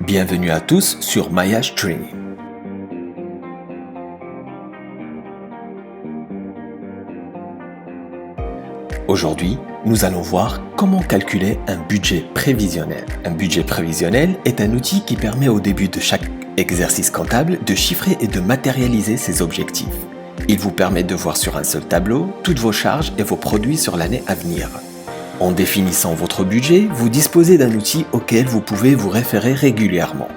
Bienvenue à tous sur Maillage Training. Aujourd'hui, nous allons voir comment calculer un budget prévisionnel. Un budget prévisionnel est un outil qui permet au début de chaque exercice comptable de chiffrer et de matérialiser ses objectifs. Il vous permet de voir sur un seul tableau toutes vos charges et vos produits sur l'année à venir. En définissant votre budget, vous disposez d'un outil auquel vous pouvez vous référer régulièrement.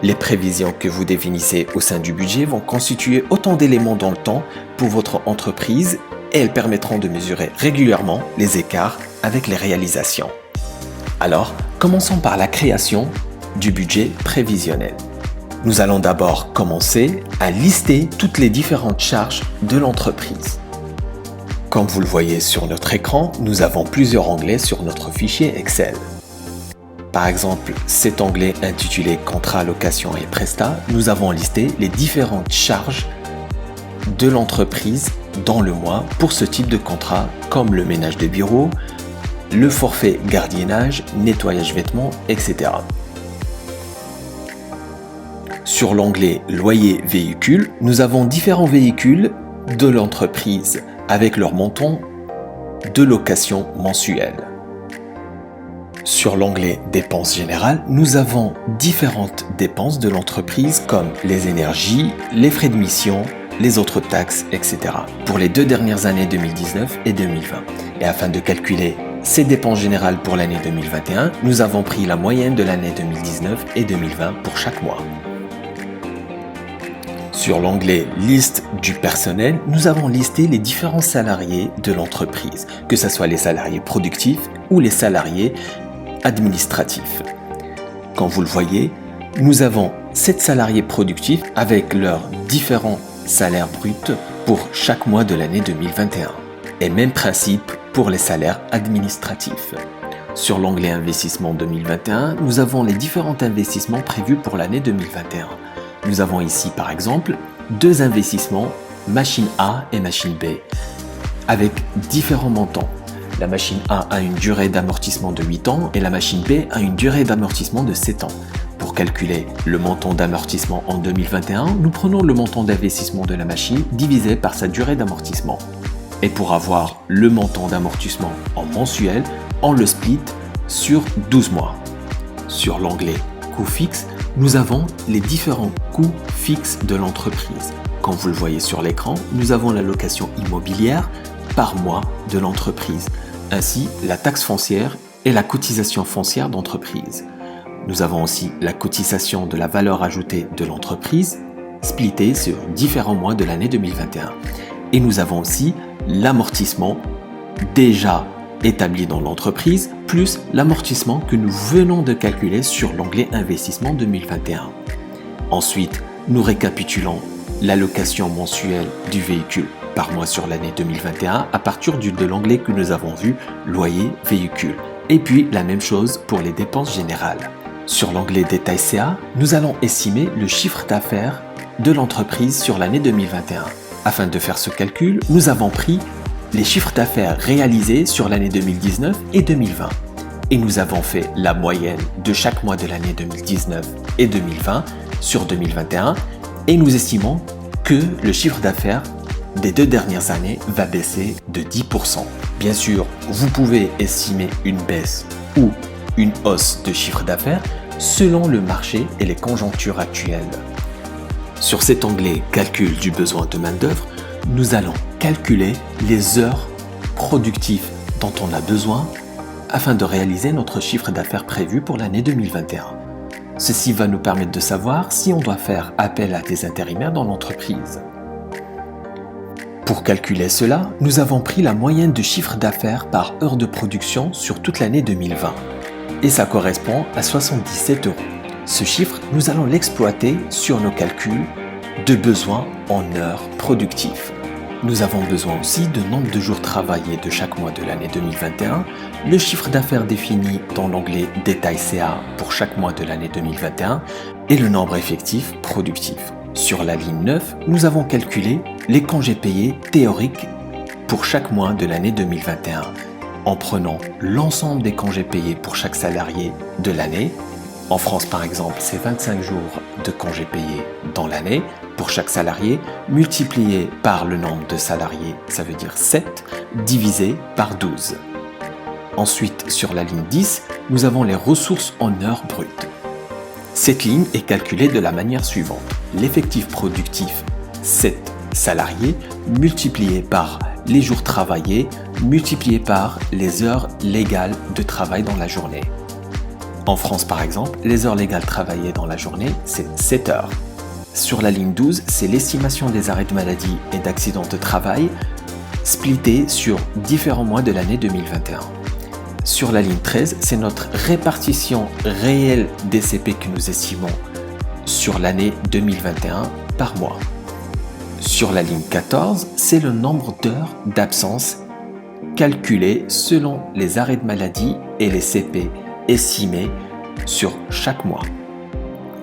Les prévisions que vous définissez au sein du budget vont constituer autant d'éléments dans le temps pour votre entreprise et elles permettront de mesurer régulièrement les écarts avec les réalisations. Alors, commençons par la création du budget prévisionnel. Nous allons d'abord commencer à lister toutes les différentes charges de l'entreprise. Comme vous le voyez sur notre écran, nous avons plusieurs onglets sur notre fichier Excel. Par exemple, cet onglet intitulé « Contrat, location et prestat », nous avons listé les différentes charges de l'entreprise dans le mois pour ce type de contrat, comme le ménage de bureau, le forfait gardiennage, nettoyage vêtements, etc. Sur l'onglet « Loyer véhicule », nous avons différents véhicules de l'entreprise avec leur montant de location mensuelle. Sur l'onglet « Dépenses générales », nous avons différentes dépenses de l'entreprise comme les énergies, les frais de mission, les autres taxes, etc. pour les 2 dernières années 2019 et 2020. Et afin de calculer ces dépenses générales pour l'année 2021, nous avons pris la moyenne de l'année 2019 et 2020 pour chaque mois. Sur l'onglet « Liste du personnel », nous avons listé les différents salariés de l'entreprise, que ce soit les salariés productifs ou les salariés administratifs. Comme vous le voyez, nous avons 7 salariés productifs avec leurs différents salaires bruts pour chaque mois de l'année 2021. Et même principe pour les salaires administratifs. Sur l'onglet « Investissement 2021 », nous avons les différents investissements prévus pour l'année 2021. Nous avons ici par exemple 2 investissements, machine A et machine B, avec différents montants. La machine A a une durée d'amortissement de 8 ans et la machine B a une durée d'amortissement de 7 ans. Pour calculer le montant d'amortissement en 2021, nous prenons le montant d'investissement de la machine divisé par sa durée d'amortissement. Et pour avoir le montant d'amortissement en mensuel, on le split sur 12 mois. Sur l'onglet « Coûts fixes », nous avons les différents coûts fixes de l'entreprise. Comme vous le voyez sur l'écran, nous avons la location immobilière par mois de l'entreprise, ainsi la taxe foncière et la cotisation foncière d'entreprise. Nous avons aussi la cotisation de la valeur ajoutée de l'entreprise, splittée sur différents mois de l'année 2021. Et nous avons aussi l'amortissement déjà établi dans l'entreprise, plus l'amortissement que nous venons de calculer sur l'onglet Investissement 2021. Ensuite, nous récapitulons l'allocation mensuelle du véhicule par mois sur l'année 2021 à partir de l'onglet que nous avons vu, Loyer véhicule. Et puis la même chose pour les dépenses générales. Sur l'onglet Détail CA, nous allons estimer le chiffre d'affaires de l'entreprise sur l'année 2021. Afin de faire ce calcul, nous avons pris les chiffres d'affaires réalisés sur l'année 2019 et 2020. Et nous avons fait la moyenne de chaque mois de l'année 2019 et 2020 sur 2021 et nous estimons que le chiffre d'affaires des 2 dernières années va baisser de 10%. Bien sûr, vous pouvez estimer une baisse ou une hausse de chiffre d'affaires selon le marché et les conjonctures actuelles. Sur cet onglet « Calcul du besoin de main-d'œuvre », nous allons calculer les heures productives dont on a besoin afin de réaliser notre chiffre d'affaires prévu pour l'année 2021. Ceci va nous permettre de savoir si on doit faire appel à des intérimaires dans l'entreprise. Pour calculer cela, nous avons pris la moyenne de chiffre d'affaires par heure de production sur toute l'année 2020. Et ça correspond à 77 €. Ce chiffre, nous allons l'exploiter sur nos calculs de besoins en heures productives. Nous avons besoin aussi de nombre de jours travaillés de chaque mois de l'année 2021, le chiffre d'affaires défini dans l'onglet Détail CA pour chaque mois de l'année 2021 et le nombre effectif productif. Sur la ligne 9, nous avons calculé les congés payés théoriques pour chaque mois de l'année 2021 en prenant l'ensemble des congés payés pour chaque salarié de l'année En France, par exemple, c'est 25 jours de congés payés dans l'année pour chaque salarié, multiplié par le nombre de salariés, ça veut dire 7, divisé par 12. Ensuite, sur la ligne 10, nous avons les ressources en heures brutes. Cette ligne est calculée de la manière suivante. L'effectif productif, 7 salariés, multiplié par les jours travaillés, multiplié par les heures légales de travail dans la journée. En France, par exemple, les heures légales travaillées dans la journée, c'est 7 heures. Sur la ligne 12, c'est l'estimation des arrêts de maladie et d'accidents de travail, splittés sur différents mois de l'année 2021. Sur la ligne 13, c'est notre répartition réelle des CP que nous estimons sur l'année 2021 par mois. Sur la ligne 14, c'est le nombre d'heures d'absence calculé selon les arrêts de maladie et les CP estimés sur chaque mois.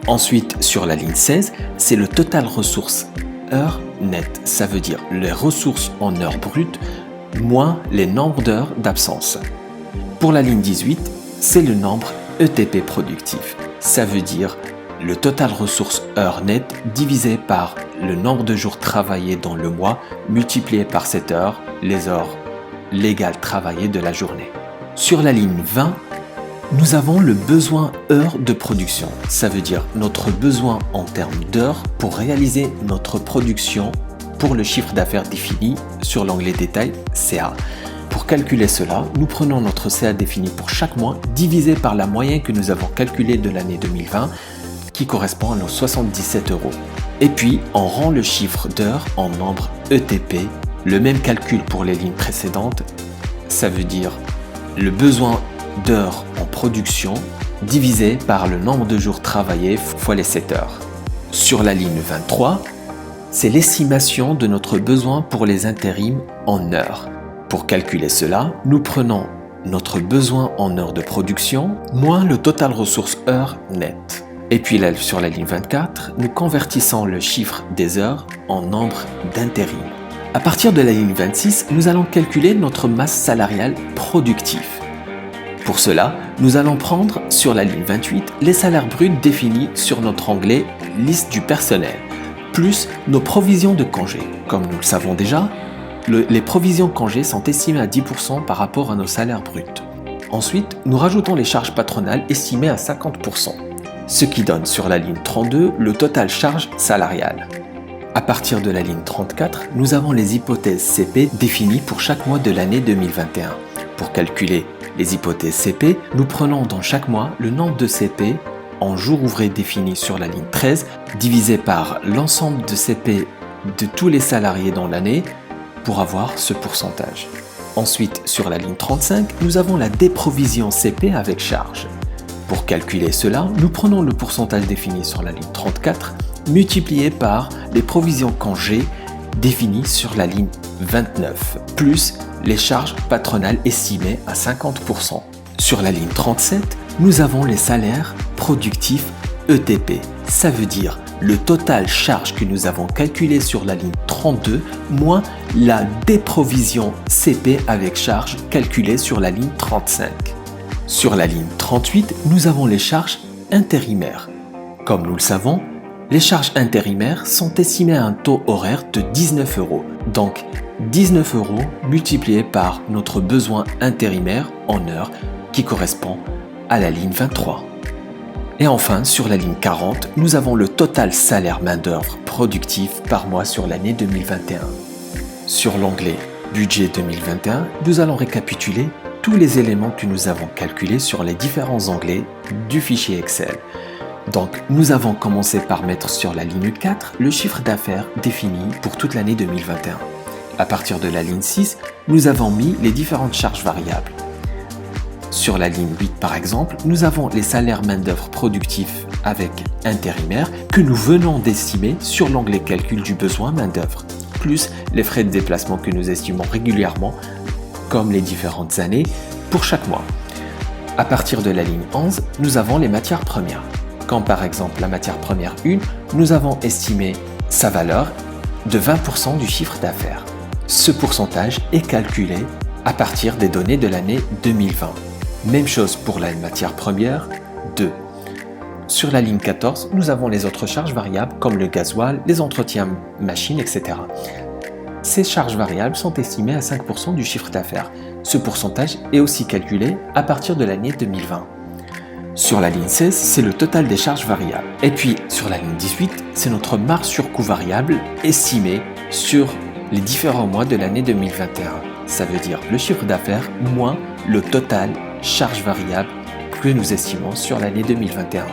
Ensuite, sur la ligne 16, c'est le total ressources heures net. Ça veut dire les ressources en heures brutes moins les nombres d'heures d'absence. Pour la ligne 18, c'est le nombre ETP productif. Ça veut dire le total ressources heures net divisé par le nombre de jours travaillés dans le mois multiplié par 7 heures, les heures légales travaillées de la journée. Sur la ligne 20, nous avons le besoin heures de production. Ça veut dire notre besoin en termes d'heures pour réaliser notre production pour le chiffre d'affaires défini sur l'onglet détail CA. Pour calculer cela, nous prenons notre CA défini pour chaque mois divisé par la moyenne que nous avons calculée de l'année 2020 qui correspond à nos 77 euros. Et puis, on rend le chiffre d'heures en nombre ETP. Le même calcul pour les lignes précédentes. Ça veut dire le besoin d'heures en production divisé par le nombre de jours travaillés fois les 7 heures. Sur la ligne 23, c'est l'estimation de notre besoin pour les intérims en heures. Pour calculer cela, nous prenons notre besoin en heures de production moins le total ressources heures net. Et puis là, sur la ligne 24, nous convertissons le chiffre des heures en nombre d'intérims. À partir de la ligne 26, nous allons calculer notre masse salariale productive. Pour cela, nous allons prendre sur la ligne 28 les salaires bruts définis sur notre onglet « Liste du personnel » plus nos provisions de congés. Comme nous le savons déjà, les provisions congés sont estimées à 10% par rapport à nos salaires bruts. Ensuite, nous rajoutons les charges patronales estimées à 50%, ce qui donne sur la ligne 32 le total charge salariale. À partir de la ligne 34, nous avons les hypothèses CP définies pour chaque mois de l'année 2021. Pour calculer les hypothèses CP, nous prenons dans chaque mois le nombre de CP en jours ouvrés définis sur la ligne 13 divisé par l'ensemble de CP de tous les salariés dans l'année pour avoir ce pourcentage. Ensuite, sur la ligne 35, nous avons la déprovision CP avec charge. Pour calculer cela, nous prenons le pourcentage défini sur la ligne 34 multiplié par les provisions congés définies sur la ligne 29, plus les charges patronales estimées à 50%. Sur la ligne 37, nous avons les salaires productifs ETP. Ça veut dire le total charge que nous avons calculé sur la ligne 32 moins la déprovision CP avec charge calculée sur la ligne 35. Sur la ligne 38, nous avons les charges intérimaires. Comme nous le savons, les charges intérimaires sont estimées à un taux horaire de 19 euros. Donc 19 euros multiplié par notre besoin intérimaire en heures qui correspond à la ligne 23. Et enfin, sur la ligne 40, nous avons le total salaire main-d'œuvre productif par mois sur l'année 2021. Sur l'onglet Budget 2021, nous allons récapituler tous les éléments que nous avons calculés sur les différents onglets du fichier Excel. Donc, nous avons commencé par mettre sur la ligne 4 le chiffre d'affaires défini pour toute l'année 2021. À partir de la ligne 6, nous avons mis les différentes charges variables. Sur la ligne 8 par exemple, nous avons les salaires main-d'œuvre productifs avec intérimaire que nous venons d'estimer sur l'onglet calcul du besoin main-d'œuvre, plus les frais de déplacement que nous estimons régulièrement comme les différentes années pour chaque mois. À partir de la ligne 11, nous avons les matières premières. Comme par exemple la matière première 1, nous avons estimé sa valeur de 20% du chiffre d'affaires. Ce pourcentage est calculé à partir des données de l'année 2020. Même chose pour la matière première 2. Sur la ligne 14, nous avons les autres charges variables comme le gasoil, les entretiens machines, etc. Ces charges variables sont estimées à 5% du chiffre d'affaires. Ce pourcentage est aussi calculé à partir de l'année 2020. Sur la ligne 16, c'est le total des charges variables. Et puis, sur la ligne 18, c'est notre marge sur coût variable estimée sur les différents mois de l'année 2021. Ça veut dire le chiffre d'affaires moins le total charges variables que nous estimons sur l'année 2021.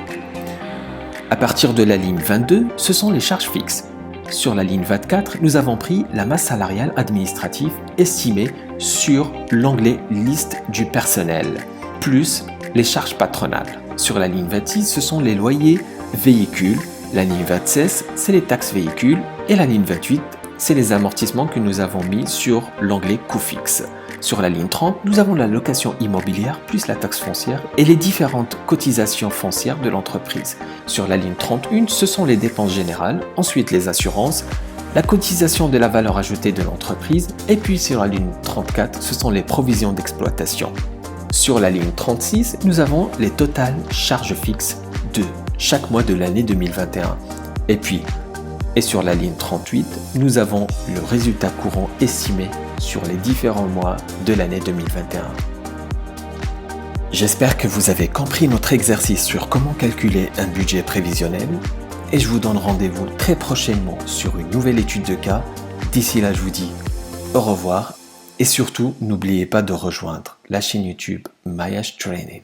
À partir de la ligne 22, ce sont les charges fixes. Sur la ligne 24, nous avons pris la masse salariale administrative estimée sur l'onglet Liste du personnel, plus les charges patronales. Sur la ligne 26, ce sont les loyers véhicules. La ligne 27, c'est les taxes véhicules. Et la ligne 28, c'est les amortissements que nous avons mis sur l'onglet coûts fixes. Sur la ligne 30, nous avons la location immobilière plus la taxe foncière et les différentes cotisations foncières de l'entreprise. Sur la ligne 31, ce sont les dépenses générales, ensuite les assurances, la cotisation de la valeur ajoutée de l'entreprise et puis sur la ligne 34, ce sont les provisions d'exploitation. Sur la ligne 36, nous avons les totales charges fixes de chaque mois de l'année 2021. Et sur la ligne 38, nous avons le résultat courant estimé sur les différents mois de l'année 2021. J'espère que vous avez compris notre exercice sur comment calculer un budget prévisionnel et je vous donne rendez-vous très prochainement sur une nouvelle étude de cas. D'ici là, je vous dis au revoir et surtout, n'oubliez pas de rejoindre la chaîne YouTube Mayash Training.